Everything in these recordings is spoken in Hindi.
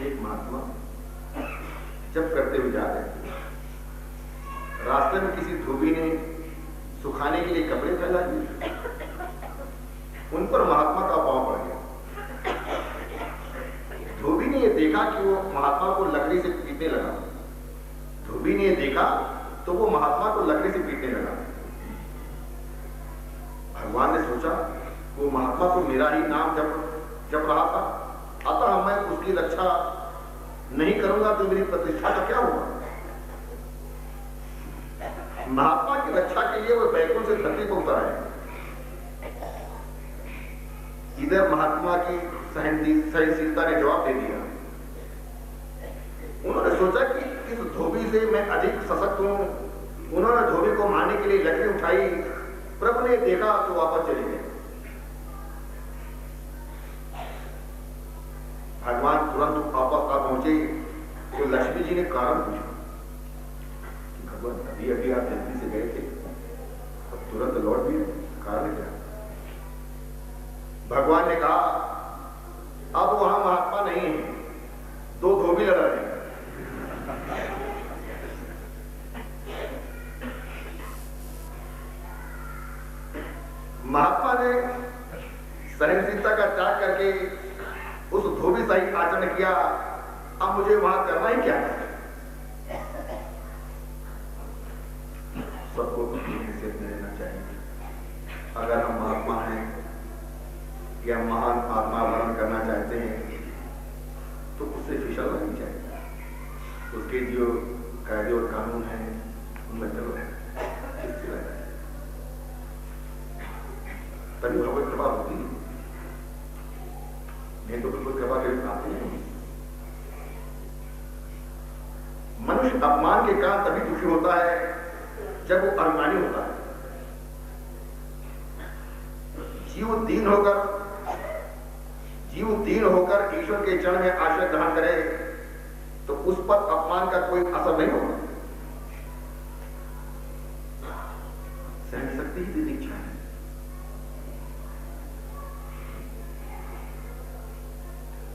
एक महात्मा जब करते हुए जा रहे थे, रास्ते में किसी धोबी ने सुखाने के लिए कपड़े फैला दिए। उन पर महात्मा का पांव पड़ गया। धोबी ने यह देखा कि वो महात्मा को लकड़ी से पीटने लगा। धोबी ने यह देखा तो वो महात्मा को लकड़ी से पीटने लगा। भगवान ने सोचा वो महात्मा तो मेरा ही नाम जप रहा था, अतः मैं उसकी रक्षा नहीं करूंगा तो मेरी प्रतिष्ठा का क्या होगा। महात्मा की रक्षा के लिए वो बैकुंठ से धरती पर उतर आए। इधर महात्मा की सहनशीलता ने जवाब दे दिया। उन्होंने सोचा कि इस धोबी से मैं अधिक सशक्त हूं। उन्होंने धोबी को मारने के लिए लकड़ी उठाई। प्रभु ने देखा तो वापस चले गए। भगवान तुरंत वापस आ पहुंचे तो लक्ष्मी जी ने कारण पूछा, भगवान अभी अभी आप जल्दी से गए थे और तुरंत लौट भी कारण क्या। भगवान ने कहा अब वहां महात्मा नहीं है, दो धोबी लड़ रहे हैं। महात्मा ने सहनशीलता का त्याग करके उस धोबी सहित आचरण किया। अब मुझे वहां करना ही क्या है। सबको हैसियत में रहना चाहिए। अगर हम महात्मा हैं या महान आत्मा वर्ण करना चाहते हैं तो उससे फिसलना नहीं चाहिए। उसके जो कायदे और कानून हैं उनमें चलो, तभी भगवत कृपा होती है। नहीं तो भगवत कृपा के आते हैं। मनुष्य अपमान के कारण तभी दुखी होता है जब वो अभिमानी होता है। जीव दीन होकर ईश्वर के चरण में आश्रय ग्रहण करे तो उस पर अपमान का कोई असर नहीं होगा। सहन शक्ति ही दीक्षा है।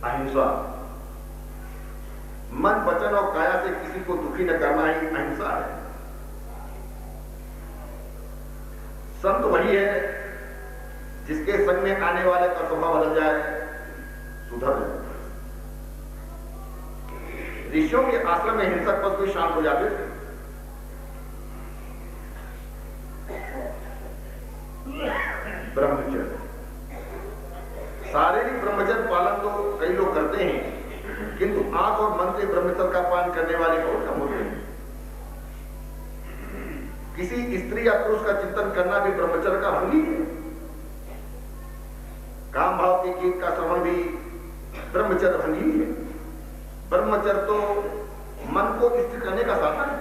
अहिंसा, मन वचन और काया से किसी को दुखी न करना ही अहिंसा है। संत वही है जिसके संग में आने वाले का स्वभाव बदल जाए, सुधर जाए। ऋषियों के आश्रम में हिंसक पशु भी शांत हो जाते थे। ब्रह्मचर्य, शारीरिक ब्रह्मचर्य पालन तो कई लोग करते हैं, किंतु आंख और मन से ब्रह्मचर्य का पालन करने वाले बहुत कम होते हैं। किसी स्त्री या पुरुष का चिंतन करना भी ब्रह्मचर्य का भंग ही है। काम भाव के गीत का श्रवण भी ब्रह्मचर्य भंग ही है। ब्रह्मचर्य तो मन को स्थिर करने का साधन है।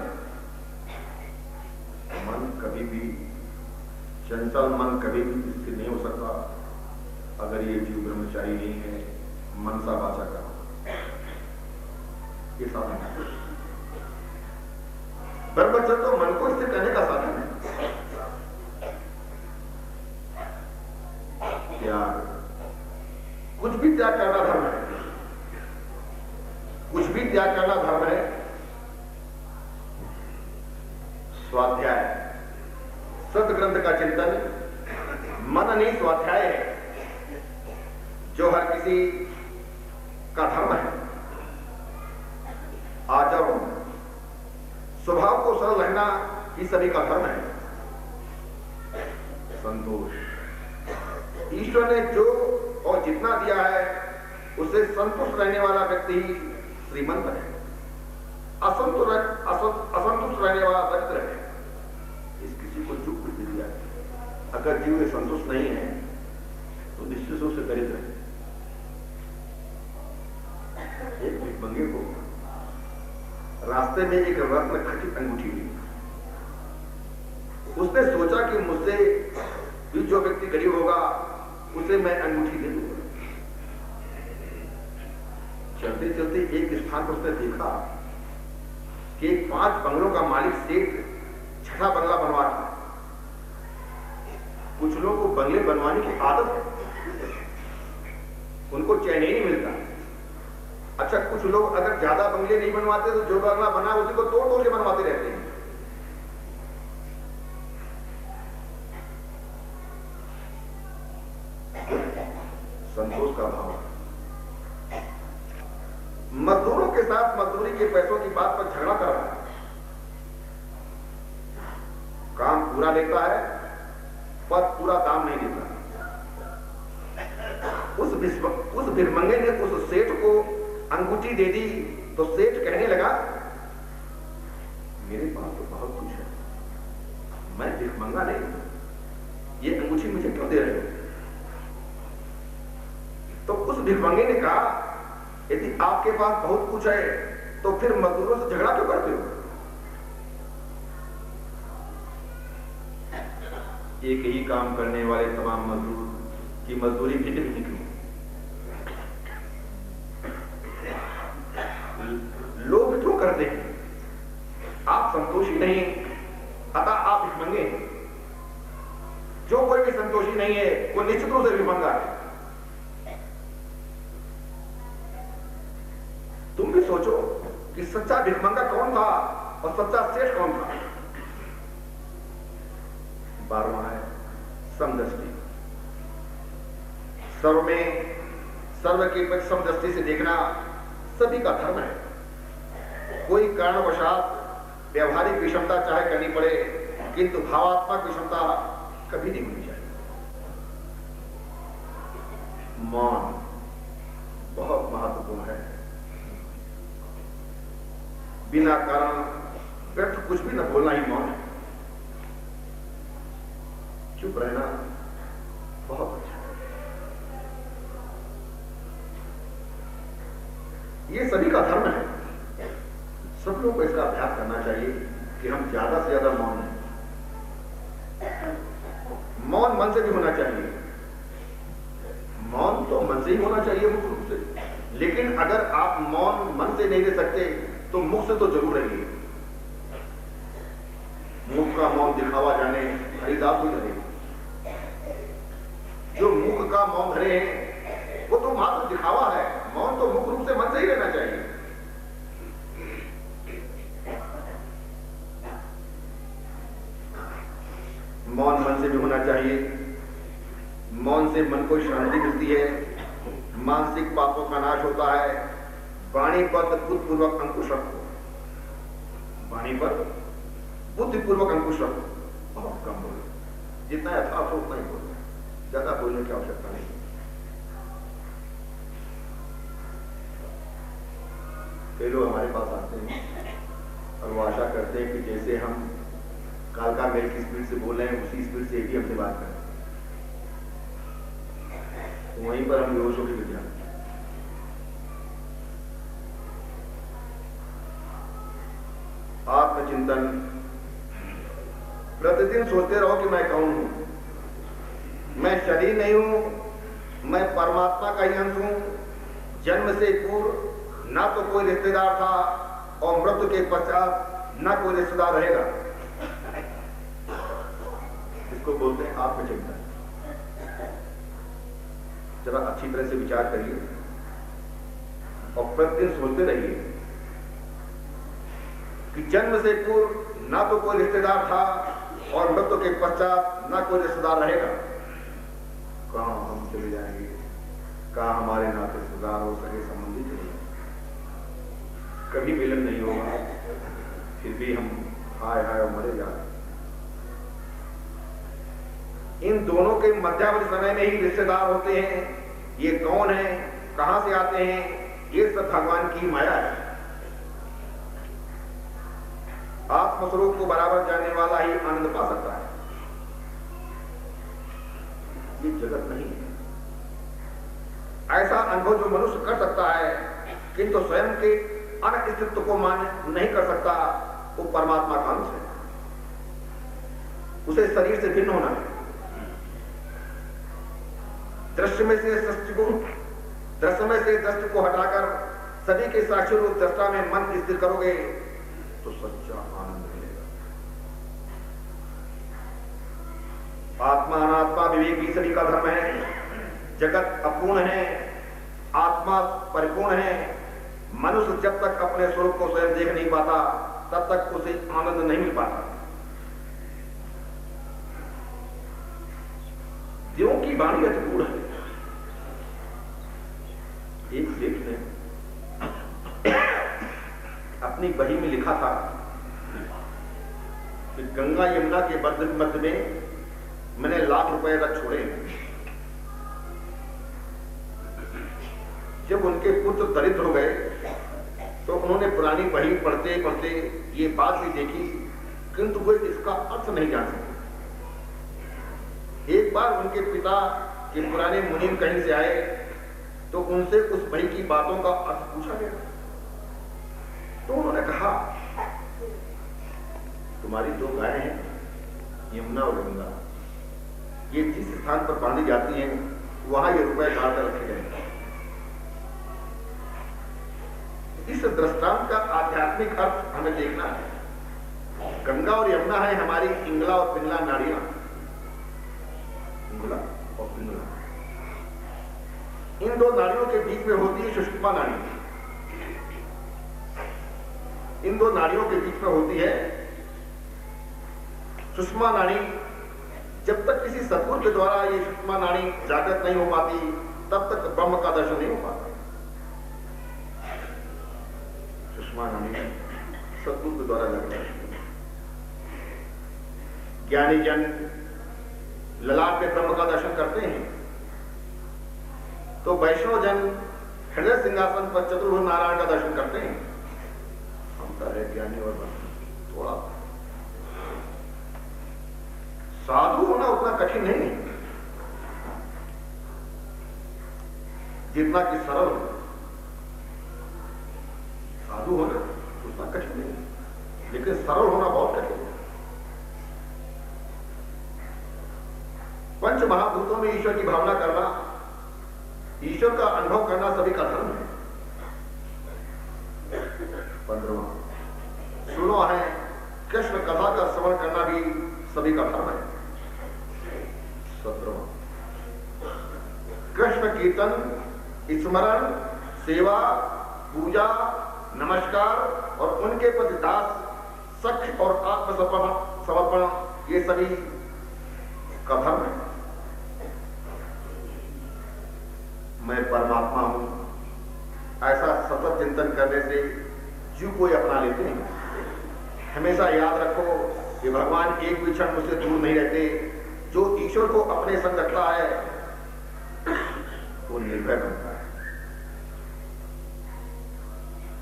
मन कभी भी, चंचल मन कभी भी स्थिर नहीं हो सकता अगर ये जीव ब्रह्मचारी नहीं है, मनसा वाचा का ये साधन है। ब्रह्मचर्य तो मन को स्थिर करने का साधन है। त्याग, कुछ भी त्याग करना धर्म है। कुछ भी त्याग करना धर्म है। स्वाध्याय, सदग्रंथ का चिंतन, मन नहीं स्वाध्याय है जो हर किसी का धर्म है। आचरण, स्वभाव को सरल रहना ही सभी का धर्म है। संतोष, ईश्वर ने जो और जितना दिया है उससे संतुष्ट रहने वाला व्यक्ति ही श्रीमंत है। असंतुष्ट रहने वाला दरिद्र है। इस किसी को जो कुछ दिया, अगर जीव संतुष्ट नहीं है तो निश्चित रूप से दरिद्र है। एक भिखमंगे को रास्ते में एक रत्न खचित अंगूठी ली। उसने सोचा कि मुझसे भी जो व्यक्ति गरीब होगा उसे मैं अंगूठी दे दूंगा। चलते चलते एक स्थान पर उसने देखा कि एक 5 बंगलों का मालिक सेठ छठा बंगला बनवा रहा। कुछ लोगों को बंगले बनवाने की आदत है, उनको चैन ही नहीं मिलता। अच्छा, कुछ कुछ लोग अगर ज्यादा बंगले नहीं बनवाते तो जो बंगला बना उसी को तोड़ तोड़ के बनवाते रहते हैं। संतोष का भाव। मजदूरों के साथ मजदूरी के पैसों की बात पर झगड़ा कर रहा है, काम पूरा लेता है पर पूरा दाम नहीं देता। उस भिखमंगे ने उस सेठ को अंगूठी दे दी तो सेठ कहने लगा, मेरे पास तो बहुत कुछ है, मैं भिखमंगा नहीं, ये अंगूठी मुझे क्यों दे रहे हो? तो उस भिखमंगे ने कहा, यदि आपके पास बहुत कुछ है तो फिर मजदूरों से झगड़ा क्यों करते हो? एक ही काम करने वाले तमाम मजदूर की मजदूरी भिन्न भिन्न क्यों? लोग क्यों करते हैं? आप संतोषी नहीं, अतः आप भिखमंगे हैं। जो कोई भी संतोषी नहीं है वो निश्चित रूप से भिखमंगा है। तुम भी सोचो कि सच्चा भिखमंगा कौन था और सच्चा सेठ कौन था। 12वां है समदृष्टि। सर्व में सर्व के प्रति समदृष्टि से देखना सभी का धर्म है। कोई कारणवशात व्यवहारिक विषमता चाहे करनी पड़े, किंतु भावात्मक विषमता कभी नहीं होनी चाहिए। मौन बहुत महत्वपूर्ण है। बिना कारण व्यर्थ कुछ भी न बोलना ही मौन है। चुप रहना बहुत अच्छा है। ये सभी का धर्म है। सब लोगों को इसका अभ्यास करना चाहिए कि हम ज्यादा से ज्यादा मौन हैं। मौन मन से भी होना चाहिए। मौन तो मन से ही होना चाहिए मुख्य रूप से, लेकिन अगर आप मौन मन से नहीं रह सकते तो मुख से तो जरूर रहिए। मुख का मौन दिखावा जाने हरिदास को धरे। जो मुख का मौन धरे हैं वो तो मात्र दिखावा है। मौन तो मुख्य रूप से मन से ही रहना चाहिए। मौन मन से भी होना चाहिए। मौन से मन को शांति मिलती है, मानसिक पापों का नाश होता है। वाणी पर बुद्धिपूर्वक अंकुश रखो। वाणी पर बुद्धिपूर्वक अंकुश रखो। बहुत कम बोलो, जितना यथार्थ हो उतना ही बोलो, ज्यादा बोलने की आवश्यकता नहीं। कई लोग हमारे पास आते हैं और वो आशा करते हैं कि जैसे हम कालका मेल की स्पीड से बोल रहे हैं उसी स्पीड से भी हमसे बात करें। तो वहीं पर हम बेहोश होकर गिर जाते हैं। आत्मचिंतन। प्रतिदिन सोचते रहो कि मैं कौन हूं। मैं शरीर नहीं हूं, मैं परमात्मा का ही अंश हूं। जन्म से पूर्व ना तो कोई रिश्तेदार था और मृत्यु के पश्चात ना कोई रिश्तेदार रहेगा। इसको बोलते हैं आत्मचिंतन। जरा अच्छी तरह से विचार करिए और प्रतिदिन सोचते रहिए कि जन्म से पूर्व ना तो कोई रिश्तेदार था और मृत्यु के पश्चात ना कोई रिश्तेदार रहेगा। कहां हम चले जाएंगे, कहां हमारे नाते रिश्तेदार हो सके, संबंधी चले जाएंगे। कभी मिलन नहीं होगा, फिर भी हम हाय हाय और मरे जा रहे। इन दोनों के मध्यावधि समय में ही रिश्तेदार होते हैं। ये कौन है, कहां से आते हैं, ये सब भगवान की माया है। आत्मस्वरूप को बराबर जानने वाला ही आनंद पा सकता है। ये जगत नहीं है। ऐसा अनुभव जो मनुष्य कर सकता है किंतु स्वयं के अस्तित्व को मान्य नहीं कर सकता, वो परमात्मा का अंश है। उसे शरीर से भिन्न होना है। दृश्य में से सृष्टि को, दृश्य में से दृष्टि को हटाकर सभी के साक्षी रूप दृष्टा में मन स्थिर करोगे तो सच्चा आनंद मिलेगा। आत्मा अनात्मा विवेक भी सभी का धर्म है। जगत अपूर्ण है, आत्मा परिपूर्ण है। मनुष्य जब तक अपने स्वरूप को स्वयं देख नहीं पाता तब तक उसे आनंद नहीं मिल पाता। देवों की वाणी अद्भुत है। एक सेठ ने अपनी बही में लिखा था कि गंगा यमुना के मध्य में मैंने लाख रुपए रख छोड़े। जब उनके पुत्र दरिद्र हो गए तो उन्होंने पुरानी बही पढ़ते पढ़ते ये बात भी देखी, किंतु वे इसका अर्थ नहीं जान सके। एक बार उनके पिता के पुराने मुनीम कहीं से आए तो उनसे उस बही की बातों का अर्थ पूछा गया। तो उन्होंने कहा, तुम्हारी दो गायें हैं, यमुना और गंगा, ये जिस स्थान पर बांधी जाती हैं वहां ये रुपए काट कर रखे गए। इस दृष्टांत का आध्यात्मिक अर्थ हमें देखना है। गंगा और यमुना है हमारी इंगला और पिंगला नाड़ियां। इंगला और पिंगला, इन दो नाड़ियों के बीच में होती है सुषुम्ना नाड़ी। इन दो नाड़ियों के बीच में होती है सुषुम्ना नाड़ी। जब तक किसी सद्गुरु के द्वारा ये सुषुम्ना नाड़ी जागृत नहीं हो पाती तब तक ब्रह्म का दर्शन नहीं हो पाता। सुषुम्ना नाड़ी सद्गुरु के द्वारा जागृत। ज्ञानी जन ललाट पे ब्रह्म का दर्शन करते हैं तो वैष्णव जन हृदय सिंहासन पर चतुर्भुज नारायण का दर्शन करते हैं। हमका है ज्ञानी और थोड़ा साधु होना उतना कठिन नहीं है जितना कि सरल हो। साधु होना उतना कठिन नहीं है, लेकिन सरल होना बहुत कठिन है। पंच महाभूतों में ईश्वर की भावना करना, ईश्वर का अनुभव करना सभी का धर्म है। 15वां सुनो है, कृष्ण कथा का श्रवण करना भी सभी का धर्म है। 17वां कृष्ण कीर्तन, स्मरण, सेवा, पूजा, नमस्कार और उनके प्रति दास, सख्य और आत्मसमर्पण ये सभी का धर्म है। मैं परमात्मा हूं ऐसा सतत चिंतन करने से जीव को अपना लेते हैं। हमेशा याद रखो कि भगवान एक भी क्षण मुझसे दूर नहीं रहते। जो ईश्वर को अपने संग रखता है वो निर्भय बनता है।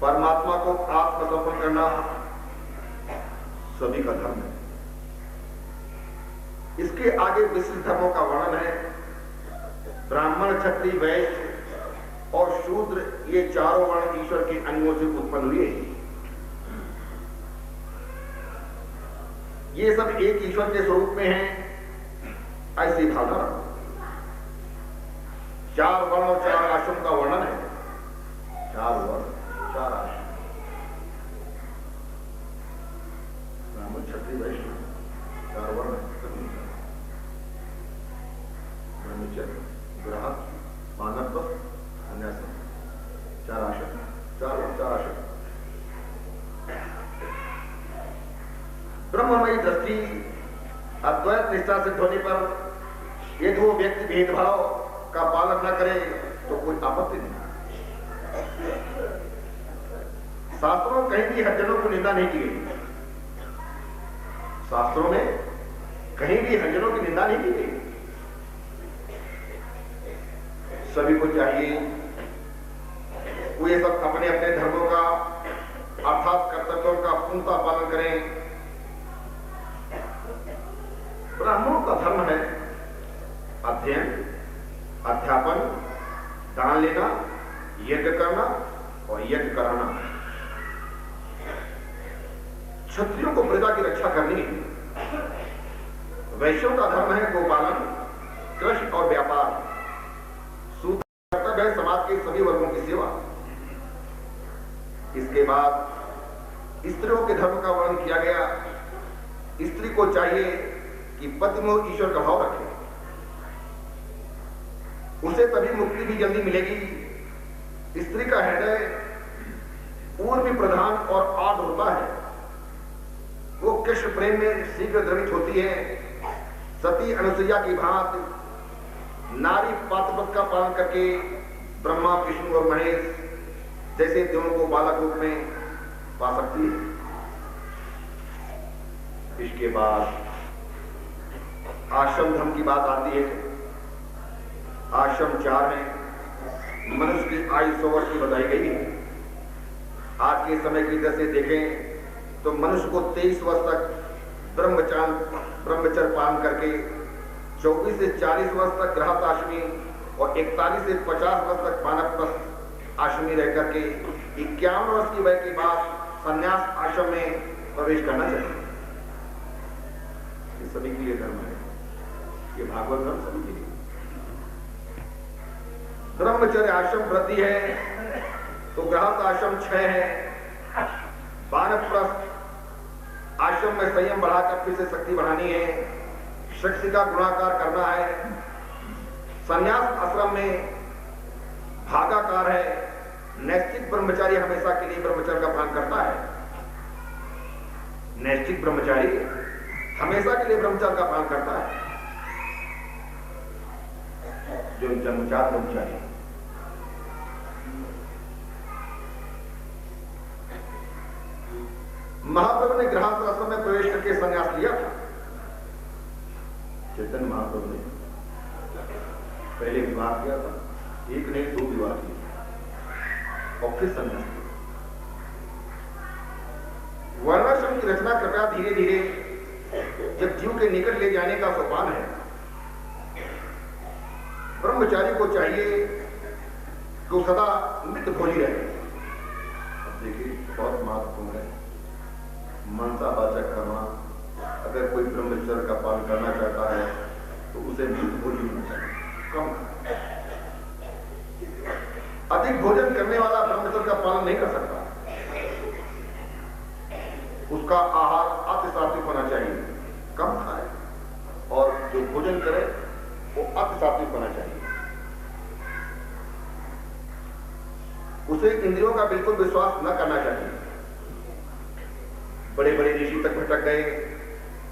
परमात्मा को आत्मसमर्पण करना सभी का धर्म है। इसके आगे विशिष्ट धर्मों का वर्णन है। ब्राह्मण, क्षत्रिय, वैश्य और शूद्र ये चारों वर्ण ईश्वर के अंगों से उत्पन्न हुए। ये सब एक ईश्वर के स्वरूप में हैं, ऐसी भावना रखो। 4 वर्ण और 4 आश्रम का वर्णन है। 4 वर्ण 4 आश्रम, ब्राह्मण, क्षत्रिय, वैश्य 4 वर्ण, ब्रह्मचर्य, ग्राहक, मानव, सन्यासी 4 आश्रम, 4 वर्ण 4 आश्रम। ब्रह्ममयी दृष्टि अद्वैत निष्ठा सिद्ध होने पर यदि वो व्यक्ति भेदभाव का पालन न करे तो कोई आपत्ति नहीं। शास्त्रों में कहीं भी हरिजनों को निंदा नहीं की गई। शास्त्रों में कहीं भी हरिजनों की निंदा नहीं की गई। सभी को चाहिए वो ये सब अपने अपने धर्मों का अर्थात कर्तव्यों का पूर्णतः पालन करें। ब्राह्मणों का धर्म है अध्ययन, अध्यापन, दान लेना, यज्ञ करना और यज्ञ कराना। क्षत्रियों को प्रजा की रक्षा करनी है। वैश्यों का धर्म है गोपालन, कृषि और व्यापार। सूत्र कर्तव्य है समाज के सभी वर्गों की सेवा। इसके बाद स्त्रियों के धर्म का वर्णन किया गया। स्त्री को चाहिए कि पति में ईश्वर का भाव रखे, उसे तभी मुक्ति भी जल्दी मिलेगी। स्त्री का हृदय पूर्वी प्रधान और आद होता है, वो कृष्ण प्रेम में शीघ्र द्रवित होती है। सती अनुसुईया की भांति नारी पात्रवत का पालन करके ब्रह्मा, विष्णु और महेश जैसे देवों को बालक रूप में पा सकती है। इसके बाद आश्रम धर्म की बात आती है। आश्रम 4 हैं। मनुष्य की आयु 100 वर्ष की बताई गई है। आज के समय की दृष्टि से देखें तो मनुष्य को 23 वर्ष तक ब्रह्मचर्य पालन करके 24 से 40 वर्ष तक गृहस्थाश्रमी और 41 से 50 वर्ष तक वानप्रस्थ आश्रमी रह करके 51 वर्ष की वय के बाद संन्यास आश्रम में प्रवेश करना चाहिए। ये सभी के लिए धर्म है, ये भागवत धर्म सभी के लिए। ब्रह्मचर्य आश्रम वृद्धि है तो गृहस्थ आश्रम 6 है। वानप्रस्थ आश्रम में संयम बढ़ाकर फिर से शक्ति बढ़ानी है, शक्ति का गुणाकार करना है। संन्यास आश्रम में भागाकार है। नैष्ठिक ब्रह्मचारी हमेशा के लिए ब्रह्मचर्य का पालन करता है। नैष्ठिक ब्रह्मचारी हमेशा के लिए ब्रह्मचर्य का पालन करता है। जो जन्मजात ब्रह्मचारी है, महाप्रभु ने गृहस्थ आश्रम में प्रवेश करके संन्यास लिया था। चैतन्य महाप्रभु ने पहले विवाह किया था, 1 नहीं 2 विवाह किए और फिर संन्यास लिया। वर्णाश्रम की रचना कृपया धीरे धीरे जब जीव के निकट ले जाने का सोपान है। ब्रह्मचारी को चाहिए कि वो सदा मित्र भोजी रहे। अब देखिए बहुत महत्वपूर्ण है मनसा वाचक कर्मा। अगर कोई ब्रह्मचर्य का पालन करना चाहता है तो उसे मित्र भोजी होना चाहिए, कम खाए। अधिक भोजन करने वाला ब्रह्मचर्य का पालन नहीं कर सकता। उसका आहार अति सात्विक होना चाहिए, कम खाए, और जो भोजन करे वो अति सात्विक होना चाहिए। उसे इंद्रियों का बिल्कुल विश्वास न करना चाहिए। बड़े बड़े ऋषि तक भटक गए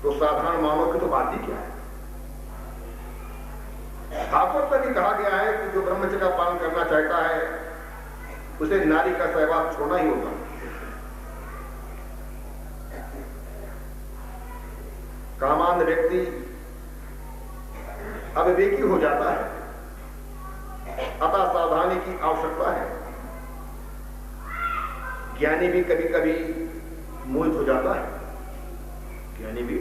तो साधारण मानव की तो बात ही क्या है। भागवत में भी कहा गया है कि जो ब्रह्मचर्य का पालन करना चाहता है उसे नारी का सहवास छोड़ना ही होगा। कामांध व्यक्ति अविवेकी हो जाता है, अतः सावधानी की आवश्यकता है। ज्ञानी भी कभी कभी मोहित हो जाता है, ज्ञानी भी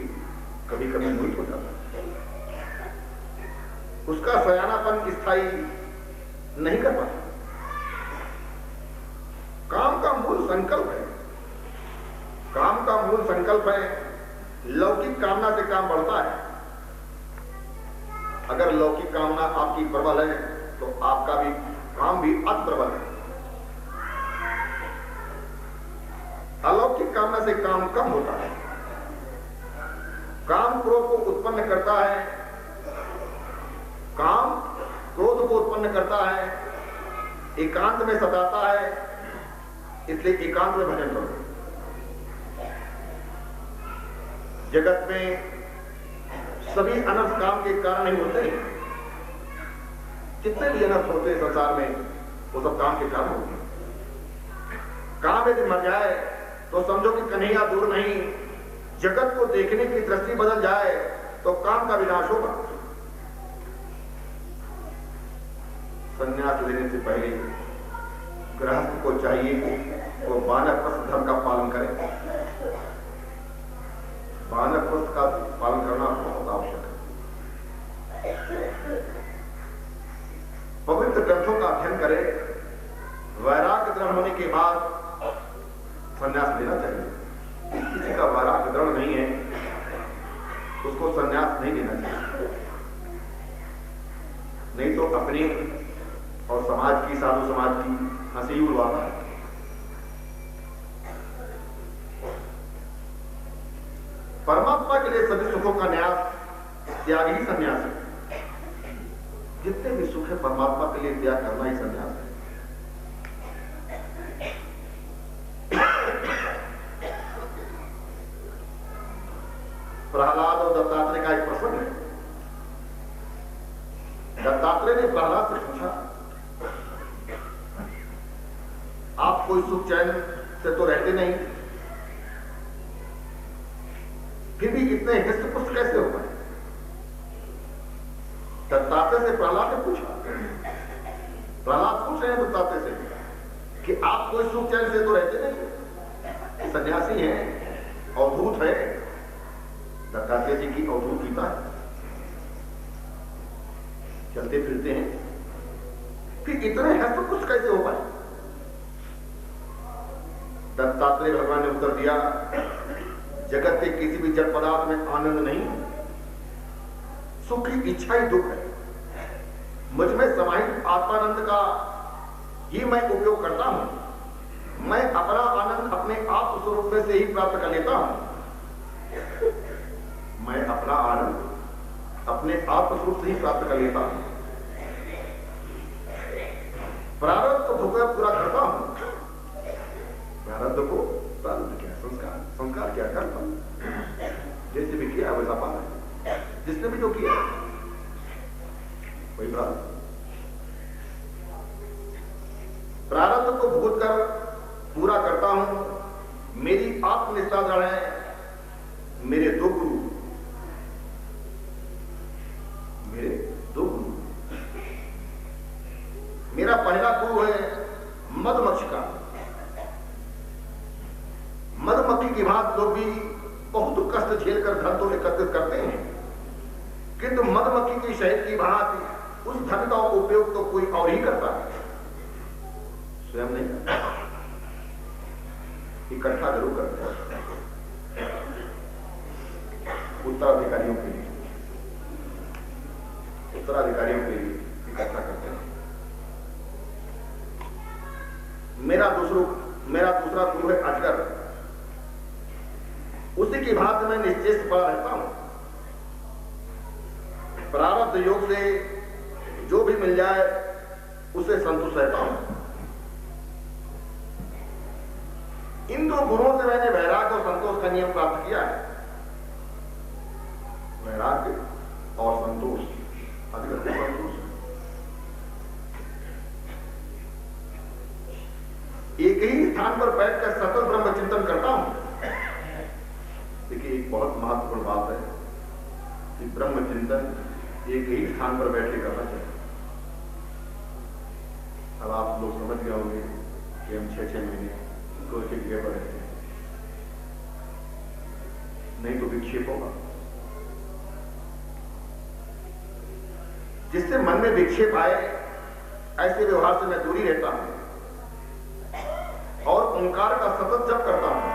कभी कभी मोहित हो जाता है। उसका सयानापन स्थायी नहीं कर पाता। काम का मूल संकल्प है, काम का मूल संकल्प है। लौकिक कामना से काम बढ़ता है। अगर लौकिक कामना आपकी प्रबल है तो आपका भी काम भी अति प्रबल है। अलौकिक कामना से काम कम होता है। काम क्रोध को उत्पन्न करता है, काम क्रोध को उत्पन्न करता है, एकांत में सताता है, इसलिए एकांत में भजन करो। जगत में सभी अनर्थ काम के कारण ही होते हैं। जितने भी अनर्थ होते हैं संसार में वो सब काम के कारण होते हैं। काम यदि मर जाए तो समझो कि कन्हैया दूर नहीं। जगत को देखने की दृष्टि बदल जाए तो काम का विनाश होगा। संन्यास लेने से पहले गृहस्थ को चाहिए वो वानप्रस्थ धर्म का पालन करे। वानप्रस्थ का पालन करना बहुत आवश्यक है। पवित्र ग्रंथों का अध्ययन करे, वैराग्य दृढ़ होने के बाद संन्यास लेना चाहिए। किसी का वैराग्य दृढ़ नहीं है उसको संन्यास नहीं लेना चाहिए, नहीं तो अपनी और समाज की, साधु समाज की हंसी उड़वाता है। परमात्मा के लिए सभी सुखों का न्यास त्याग ही संन्यास है। जितने भी सुख है परमात्मा के लिए त्याग करना ही संन्यास है। दत्तात्रेय का एक प्रसंग है। दत्तात्रेय ने प्रहलाद से पूछा, आप कोई सुख चैन से तो रहते नहीं, फिर भी इतने हृष्ट पुष्ट कैसे हो पाए? दत्तात्रेय से प्रहलाद ने पूछा। प्रहलाद पूछ रहे हैं दत्तात्रेय से कि आप कोई सुख चैन से तो रहते नहीं, सन्यासी हैं, अवधूत है। दत्तात्रेय जी की अवधूत गीता है, चलते फिरते हैं, फिर इतने हस्त कुछ कैसे हो पाए? दत्तात्रेय भगवान ने उत्तर दिया, जगत के किसी भी जड़ पदार्थ में आनंद नहीं, सुख की इच्छा ही दुख है। मुझ में समाहित आत्मानंद का ही मैं उपयोग करता हूं। मैं अपना आनंद अपने आप स्वरूप में से ही प्राप्त कर लेता हूं। मैं अपना आनंद अपने आप स्वरूप से ही प्राप्त कर लेता हूं। प्रारब्ध को भोग पूरा करता हूं। प्रारब्ध को, प्रारब्ध क्या? संस्कार। संस्कार क्या? कर्म। जैसे भी किया वैसा पाना है। जिसने भी जो किया वही प्रारब्ध। प्रारब्ध को भोग कर पूरा करता हूं। मेरी आत्मनिष्ठा दृढ़ है। मेरे दो गुरु, मेरा पहला गुरु है मधुमक्षिका। मधुमक्खी की भांति लोग भी बहुत कष्ट झेलकर धन तो एकत्रित करते हैं, किंतु मधुमक्खी की शहद की भांति उस धन का उपयोग तो कोई और ही करता है, स्वयं नहीं करता। इकट्ठा जरूर करते हैं उत्तराधिकारियों के लिए, उत्तराधिकारियों के लिए इकट्ठा करते हैं। मेरा दूसरा गुरु है अजगर। उसी की भांति मैं निश्चेष्ट पड़ा रहता हूं। प्रारब्ध योग से जो भी मिल जाए उसे संतुष्ट रहता हूं। इन दो गुणों से मैंने वैराग्य और संतोष का नियम प्राप्त किया है। वैराग्य और संतोष, अधिकतर संतोष। एक ही स्थान पर बैठकर सतत ब्रह्म चिंतन करता हूं। देखिए, एक बहुत महत्वपूर्ण बात है कि ब्रह्म चिंतन एक ही स्थान पर बैठ के करना चाहिए। अब आप लोग समझ गए होंगे कि हम 6-6 महीने कोई एक जगह पर रहते हैं, नहीं तो विक्षेप होगा। जिससे मन में विक्षेप आए ऐसे व्यवहार से मैं दूरी रहता हूं और ओंकार का सतत जप करता हूं।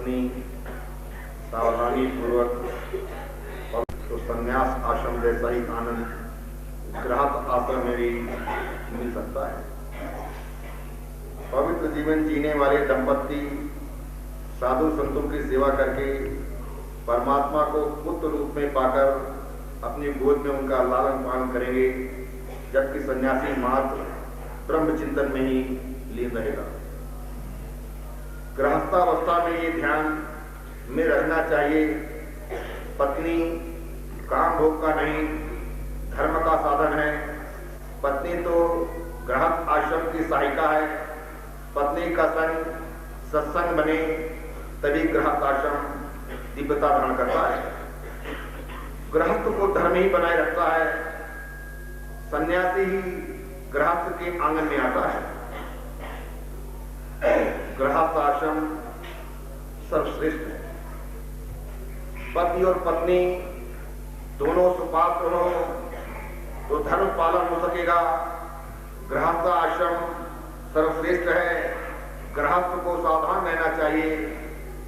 पत्नी सावधानी पूर्वक और तो संन्यास आश्रम जैसा ही आनंद गृहस्थ आश्रम में भी मिल सकता है। पवित्र जीवन जीने वाले दंपति साधु संतों की सेवा करके परमात्मा को पुत्र रूप में पाकर अपनी गोद में उनका लालन पालन करेंगे, जबकि सन्यासी मात्र ब्रह्म चिंतन में ही लीन रहेगा। गृहस्थावस्था में ये ध्यान में रखना चाहिए, पत्नी काम भोग का नहीं धर्म का साधन है। पत्नी तो गृहस्थ आश्रम की सहायिका है। पत्नी का संग सत्संग बने तभी गृहस्थ आश्रम दिव्यता धारण करता है। गृहस्थ को धर्म ही बनाए रखता है। सन्यासी ही गृहस्थ के आंगन में आता है। गृहस्थ आश्रम सर्वश्रेष्ठ है। पति और पत्नी दोनों सुपात्र हो तो धर्म पालन हो सकेगा। गृहस्थ आश्रम सर्वश्रेष्ठ है। गृहस्थ को सावधान रहना चाहिए,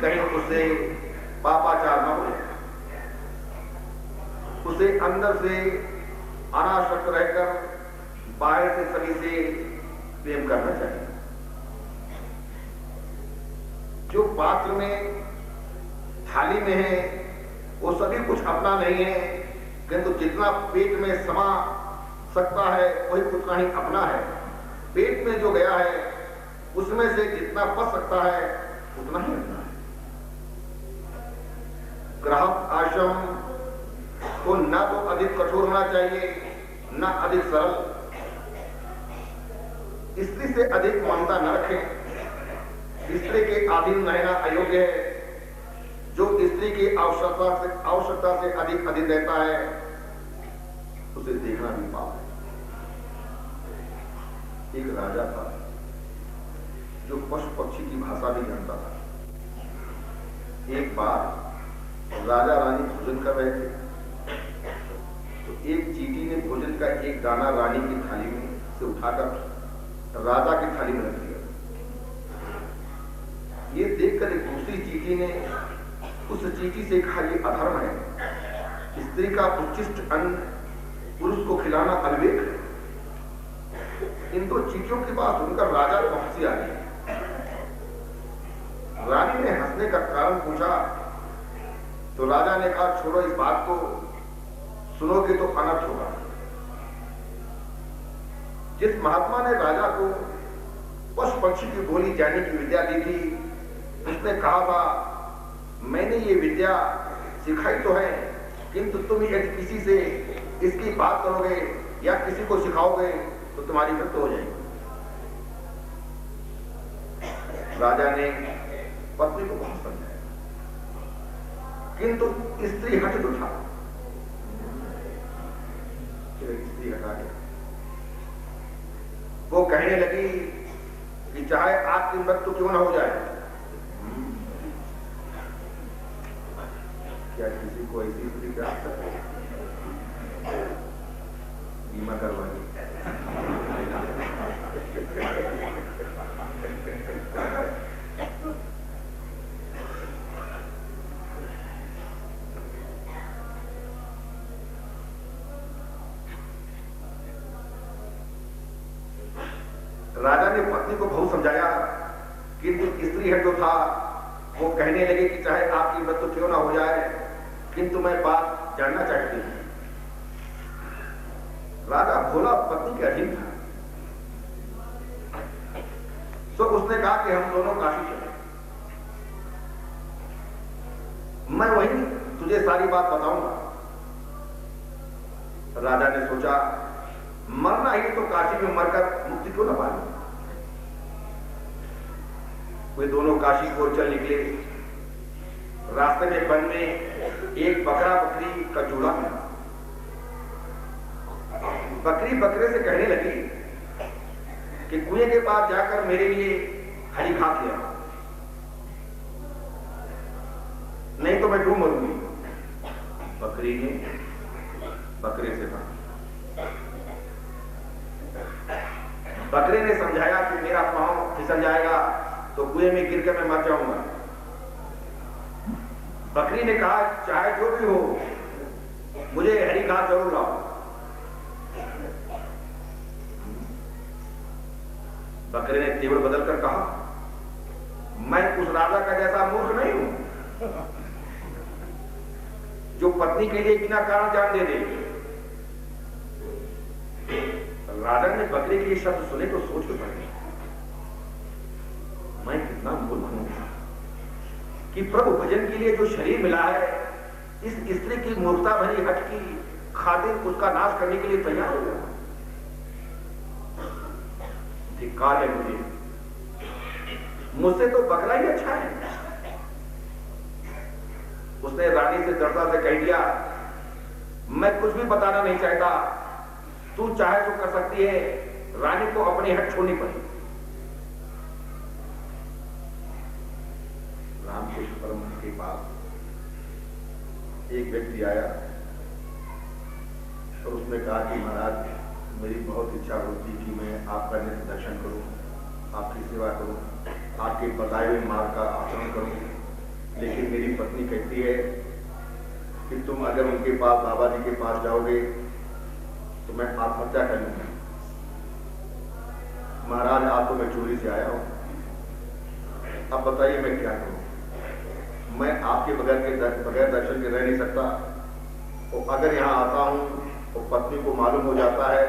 कहीं उसे पापाचार न हो। उसे अंदर से अनासक्त रहकर बाहर से सभी से प्रेम करना चाहिए। जो पात्र में थाली में है वो सभी कुछ अपना नहीं है, किंतु जितना पेट में समा सकता है वही उतना ही अपना है। पेट में जो गया है उसमें से जितना पच सकता है उतना ही अपना है। गृहस्थ आश्रम को न तो अधिक कठोर होना चाहिए न अधिक सरल। स्त्री से अधिक ममता न रखें। स्त्री के अधीन रहना अयोग्य है। जो स्त्री की आवश्यकता से अधिक अधीन रहता है उसे देखना भी पाप है। एक राजा था जो पशु पक्षी की भाषा भी जानता था। एक बार राजा रानी भोजन कर रहे थे तो एक चींटी ने भोजन का एक दाना रानी की थाली में से उठाकर राजा की थाली में रख दिया। ये देखकर एक दूसरी चींटी ने उस चींटी से कहा, ये अधर्म है। स्त्री का उच्चिष्ट अन्न पुरुष को खिलाना अलविक है। इन दो चींटियों की बात सुनकर राजा को हंसी आ गई। रानी ने हंसने का कारण पूछा तो राजा ने कहा, छोड़ो इस बात को, सुनोगे तो अनर्थ होगा। जिस महात्मा ने राजा को पशु पक्षी की बोली जाने की विद्या दी थी उसने कहा था, मैंने ये विद्या सिखाई तो है, किंतु तुम यदि किसी से इसकी बात करोगे या किसी को सिखाओगे तो तुम्हारी मृत्यु हो जाएगी। राजा ने पत्नी को बहुत समझाया, किंतु स्त्री हट उठा। स्त्री हटा गया। वो कहने लगी कि चाहे आपकी मृत्यु क्यों ना हो जाए, क्या किसी को ऐसी स्त्री प्राप्त है? बीमा करवाइए। राजा ने पत्नी को बहुत समझाया, किंतु स्त्री हट जो था वो कहने लगे कि चाहे आपकी मृत्यु क्यों ना हो जाए, किंतु मैं बात जानना चाहती हूं। राजा भोला पत्नी के अधीन था, तो उसने कहा कि हम दोनों काशी चले, मैं वहीं तुझे सारी बात बताऊंगा। राजा ने सोचा, मरना ही तो काशी में मरकर मुक्ति क्यों न पाए। वे दोनों काशी की ओर चल निकले। रास्ते में वन में एक बकरा बकरी का जोड़ा मिला। बकरी बकरे से कहने लगी कि कुएं के पास जाकर मेरे लिए हरी घास ले आओ, नहीं तो मैं डूब मरूंगी। बकरी ने बकरे से कहा। बकरे ने समझाया कि मेरा पांव फिसल जाएगा तो कुएं में गिरकर मैं मर जाऊंगा। बकरी ने कहा चाहे जो भी हो, मुझे हरी घास जरूर लाओ। बकरे ने तेवर बदलकर कहा, मैं उस राजा का जैसा मूर्ख नहीं हूं जो पत्नी के लिए बिना कारण जान दे दे। राजा ने बकरे के ये शब्द सुने तो सोच के पड़े, मैं कितना मूर्ख हूं कि प्रभु भजन के लिए जो शरीर मिला है, इस स्त्री की मूर्खता भरी हट की खातिर उसका नाश करने के लिए तैयार हो गया। धिक्कार है मुझसे तो बकरा ही अच्छा है। उसने रानी से दृढ़ता से कह दिया, मैं कुछ भी बताना नहीं चाहता, तू चाहे तो कर सकती है। रानी को अपनी हट छोड़नी पड़ी। रामकृष्ण परमहंस के पास एक व्यक्ति आया और उसने कहा कि महाराज, मेरी बहुत इच्छा होती कि मैं आपका नित्य दर्शन करूं, आपकी सेवा करूं, आपके बताए हुए मार्ग का आचरण करूं, लेकिन मेरी पत्नी कहती है कि तुम अगर उनके पास, बाबा जी के पास जाओगे तो मैं आत्महत्या कर लूंगा। महाराज, आज तो मैं चोरी से आया हूं, अब बताइए मैं क्या करूं? मैं आपके बगैर दर्शन के रह नहीं सकता। और अगर यहां आता हूं तो पत्नी को मालूम हो जाता है,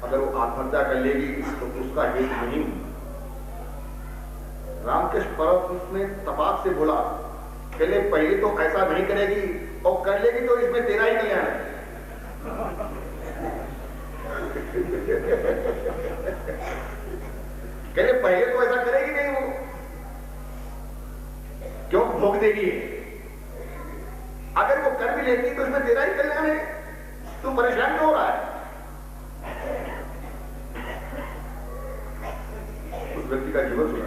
अगर वो आत्महत्या कर लेगी तो उसका हेतु नहीं हूं। रामकृष्ण परमहंस ने तपाक से बोला, पहले तो ऐसा नहीं करेगी और कर लेगी तो इसमें तेरा ही कल्याण है। कहले पहले तो ऐसा करेगी नहीं, वो क्यों भोग देगी? अगर वो कर भी लेगी तो इसमें तेरा ही कल्याण है, तू परेशान क्यों हो रहा है? उस व्यक्ति का जीवन सुना।